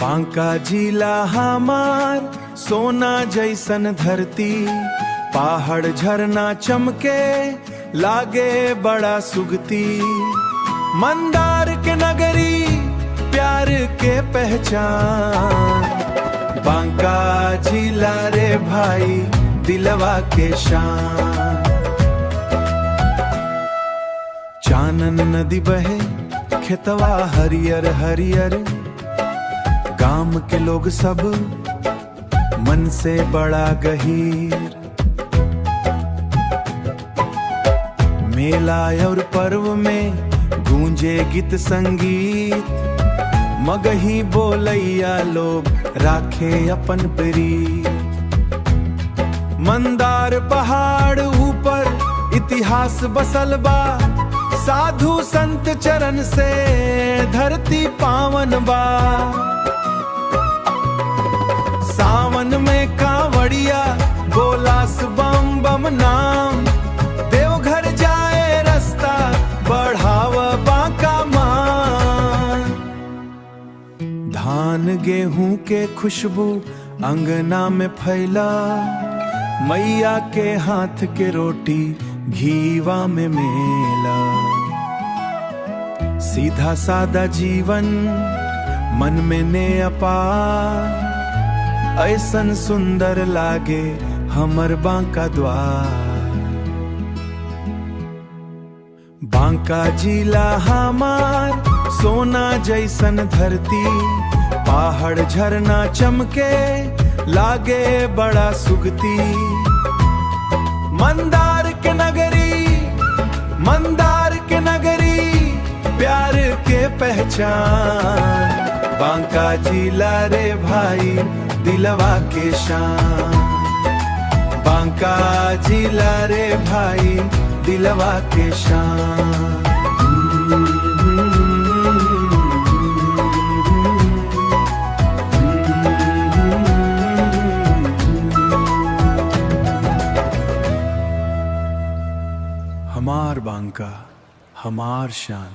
बांका जिला हमार सोना जैसन धरती, पहाड़ झरना चमके लागे बड़ा सुगती। मंदार के नगरी प्यार के पहचान, बांका जिला रे भाई दिलवा के शान। चानन नदी बहे खेतवा हरियर हरियर, गांव के लोग सब मन से बड़ा गहीर। मेला और पर्व में गूंजे गीत संगीत, मगही बोलैया लोग राखे अपन प्रीत। मंदार पहाड़ ऊपर इतिहास बसल बा, साधु संत चरण से धरती पावन बा। सावन में कांवड़िया बोलास बम बम नाम, देवघर जाए रास्ता बढ़ाव बांका मान। धान गेहूं के खुशबू अंगना में फैला, मैया के हाथ के रोटी घीवा में मेला। सीधा सादा जीवन मन में ने अपार, ऐसन सुंदर लागे हमर बांका द्वार। बांका जिला हमार सोना जैसन धरती, पहाड़ झरना चमके लागे बड़ा सुगती। मंदार के नगरी प्यार के पहचान, बांका जिला रे भाई दिलवा के शान। बांका जिला रे भाई दिलवा के शान। हमार बांका हमार शान।